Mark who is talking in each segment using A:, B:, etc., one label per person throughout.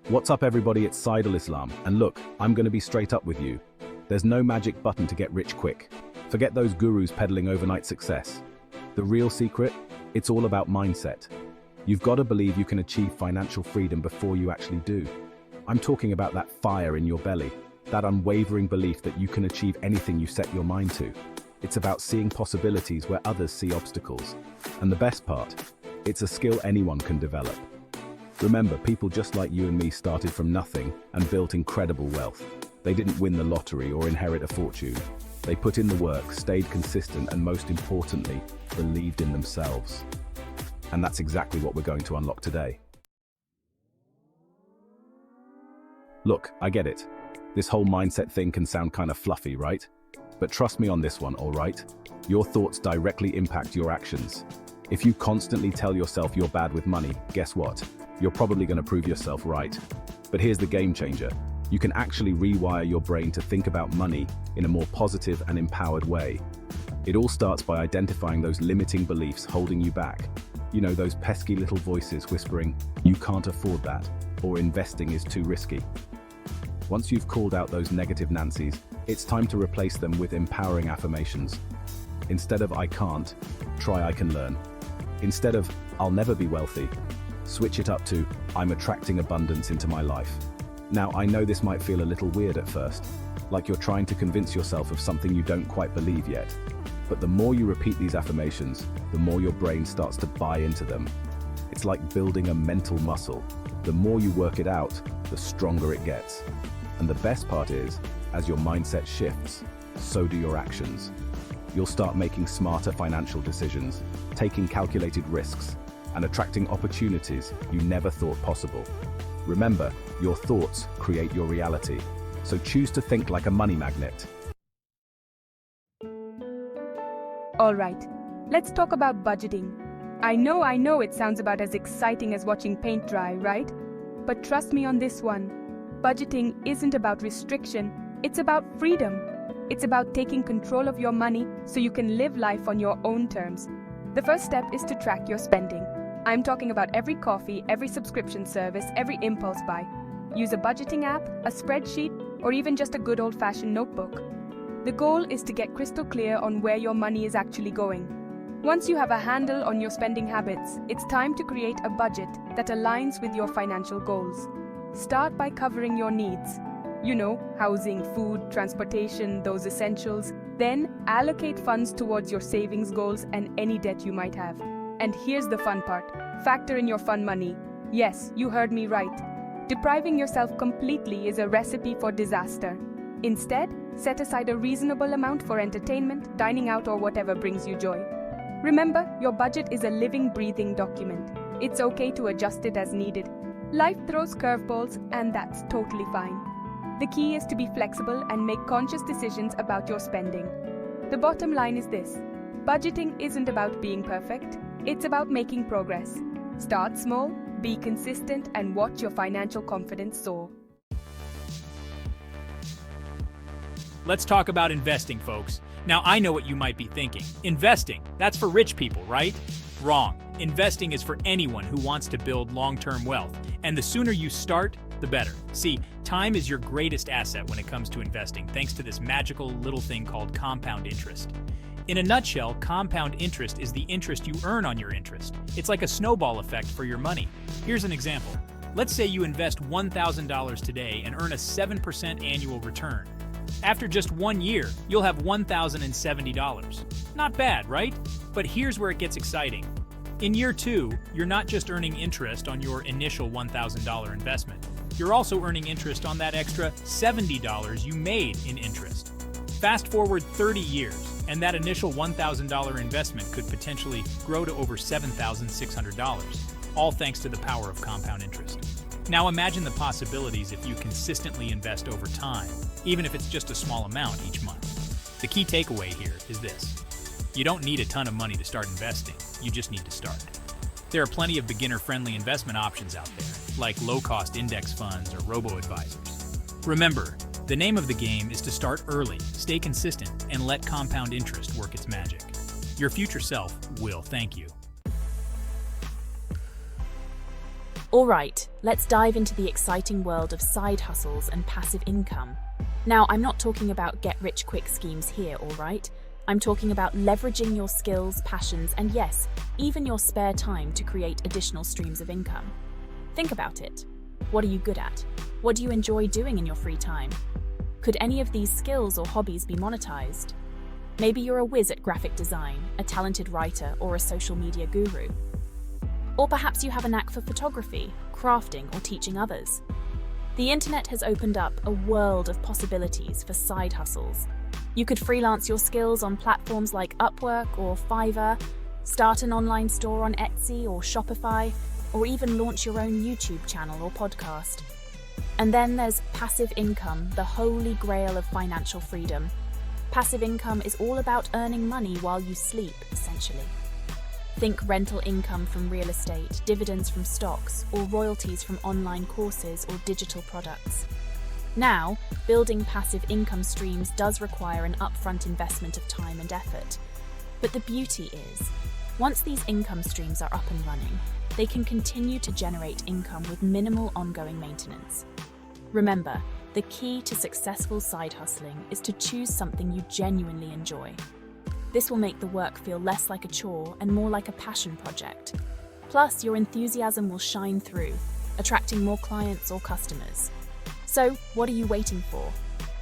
A: What's up everybody, it's Saidul Islam, and look, I'm gonna be straight up with you. There's no magic button to get rich quick. Forget those gurus peddling overnight success. The real secret? It's all about mindset. You've got to believe you can achieve financial freedom before you actually do. I'm talking about that fire in your belly, that unwavering belief that you can achieve anything you set your mind to. It's about seeing possibilities where others see obstacles. And the best part, it's a skill anyone can develop. Remember, people just like you and me started from nothing and built incredible wealth. They didn't win the lottery or inherit a fortune. They put in the work, stayed consistent, and most importantly, believed in themselves. And that's exactly what we're going to unlock today. Look, I get it. This whole mindset thing can sound kind of fluffy, right? But trust me on this one, all right? Your thoughts directly impact your actions. If you constantly tell yourself you're bad with money, guess what? You're probably going to prove yourself right. But here's the game changer. You can actually rewire your brain to think about money in a more positive and empowered way. It all starts by identifying those limiting beliefs holding you back. You know, those pesky little voices whispering, "You can't afford that," or "Investing is too risky." Once you've called out those negative Nancys, it's time to replace them with empowering affirmations. Instead of "I can't," try "I can learn." Instead of "I'll never be wealthy," switch it up to "I'm attracting abundance into my life." Now, I know this might feel a little weird at first, like you're trying to convince yourself of something you don't quite believe yet. But the more you repeat these affirmations, the more your brain starts to buy into them. It's like building a mental muscle. The more you work it out, the stronger it gets. And the best part is, as your mindset shifts, so do your actions. You'll start making smarter financial decisions, taking calculated risks, and attracting opportunities you never thought possible. Remember, your thoughts create your reality. So choose to think like a money magnet.
B: All right, let's talk about budgeting. I know it sounds about as exciting as watching paint dry, right? But trust me on this one. Budgeting isn't about restriction, it's about freedom. It's about taking control of your money so you can live life on your own terms. The first step is to track your spending. I'm talking about every coffee, every subscription service, every impulse buy. Use a budgeting app, a spreadsheet, or even just a good old-fashioned notebook. The goal is to get crystal clear on where your money is actually going. Once you have a handle on your spending habits, it's time to create a budget that aligns with your financial goals. Start by covering your needs. You know, housing, food, transportation, those essentials. Then allocate funds towards your savings goals and any debt you might have. And here's the fun part. Factor in your fun money. Yes, you heard me right. Depriving yourself completely is a recipe for disaster. Instead, set aside a reasonable amount for entertainment, dining out, or whatever brings you joy. Remember, your budget is a living, breathing document. It's okay to adjust it as needed. Life throws curveballs, and that's totally fine. The key is to be flexible and make conscious decisions about your spending. The bottom line is this: budgeting isn't about being perfect, it's about making progress. Start small, be consistent, and watch your financial confidence soar.
C: Let's talk about investing, folks. Now, I know what you might be thinking. Investing, that's for rich people, right? Wrong. Investing is for anyone who wants to build long-term wealth, and the sooner you start, the better. See, time is your greatest asset when it comes to investing, thanks to this magical little thing called compound interest. In a nutshell, compound interest is the interest you earn on your interest. It's like a snowball effect for your money. Here's an example. Let's say you invest $1,000 today and earn a 7% annual return. After just 1 year, you'll have $1,070. Not bad, right? But here's where it gets exciting. In year 2, you're not just earning interest on your initial $1,000 investment. You're also earning interest on that extra $70 you made in interest. Fast forward 30 years, and that initial $1,000 investment could potentially grow to over $7,600, all thanks to the power of compound interest. Now imagine the possibilities if you consistently invest over time, even if it's just a small amount each month. The key takeaway here is this: you don't need a ton of money to start investing, you just need to start. There are plenty of beginner-friendly investment options out there, like low-cost index funds or robo-advisors. Remember, the name of the game is to start early, stay consistent, and let compound interest work its magic. Your future self will thank you.
D: Alright, let's dive into the exciting world of side hustles and passive income. Now, I'm not talking about get-rich-quick schemes here, alright? I'm talking about leveraging your skills, passions, and yes, even your spare time to create additional streams of income. Think about it. What are you good at? What do you enjoy doing in your free time? Could any of these skills or hobbies be monetized? Maybe you're a whiz at graphic design, a talented writer, or a social media guru. Or perhaps you have a knack for photography, crafting, or teaching others. The internet has opened up a world of possibilities for side hustles. You could freelance your skills on platforms like Upwork or Fiverr, start an online store on Etsy or Shopify, or even launch your own YouTube channel or podcast. And then there's passive income, the holy grail of financial freedom. Passive income is all about earning money while you sleep, essentially. Think rental income from real estate, dividends from stocks, or royalties from online courses or digital products. Now, building passive income streams does require an upfront investment of time and effort. But the beauty is, once these income streams are up and running, they can continue to generate income with minimal ongoing maintenance. Remember, the key to successful side hustling is to choose something you genuinely enjoy. This will make the work feel less like a chore and more like a passion project. Plus, your enthusiasm will shine through, attracting more clients or customers. So, what are you waiting for?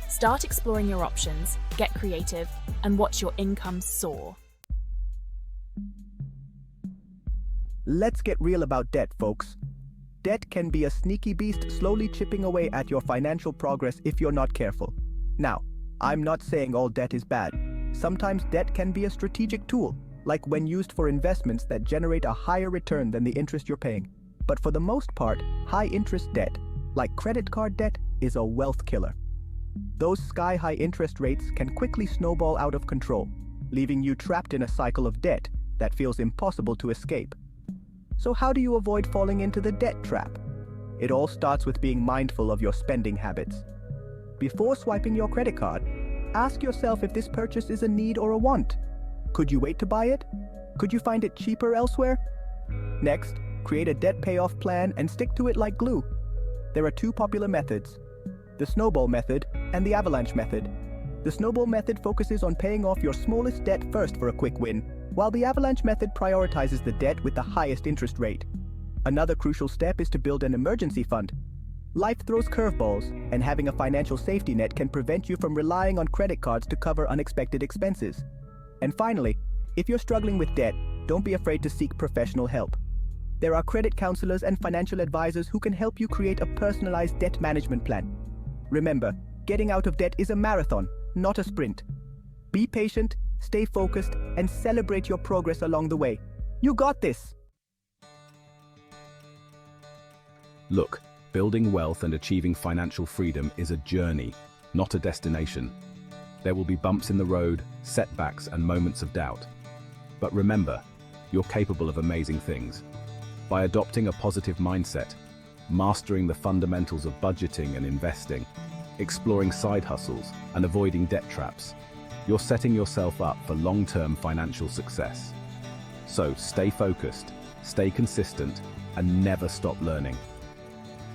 D: Start exploring your options, get creative, and watch your income soar.
E: Let's get real about debt, folks. Debt can be a sneaky beast slowly chipping away at your financial progress if you're not careful. Now, I'm not saying all debt is bad. Sometimes debt can be a strategic tool, like when used for investments that generate a higher return than the interest you're paying. But for the most part, high-interest debt, like credit card debt, is a wealth killer. Those sky-high interest rates can quickly snowball out of control, leaving you trapped in a cycle of debt that feels impossible to escape. So how do you avoid falling into the debt trap? It all starts with being mindful of your spending habits. Before swiping your credit card, ask yourself if this purchase is a need or a want. Could you wait to buy it? Could you find it cheaper elsewhere? Next, create a debt payoff plan and stick to it like glue. There are two popular methods: the snowball method and the avalanche method. The snowball method focuses on paying off your smallest debt first for a quick win, while the avalanche method prioritizes the debt with the highest interest rate. Another crucial step is to build an emergency fund. Life throws curveballs, and having a financial safety net can prevent you from relying on credit cards to cover unexpected expenses. And finally, if you're struggling with debt, don't be afraid to seek professional help. There are credit counselors and financial advisors who can help you create a personalized debt management plan. Remember, getting out of debt is a marathon, not a sprint. Be patient, stay focused, and celebrate your progress along the way. You got this!
A: Look, building wealth and achieving financial freedom is a journey, not a destination. There will be bumps in the road, setbacks, and moments of doubt. But remember, you're capable of amazing things. By adopting a positive mindset, mastering the fundamentals of budgeting and investing, exploring side hustles, and avoiding debt traps, you're setting yourself up for long-term financial success. So stay focused, stay consistent, and never stop learning.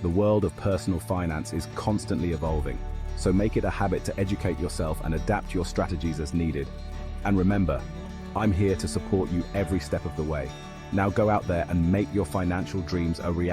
A: The world of personal finance is constantly evolving, so make it a habit to educate yourself and adapt your strategies as needed. And remember, I'm here to support you every step of the way. Now go out there and make your financial dreams a reality.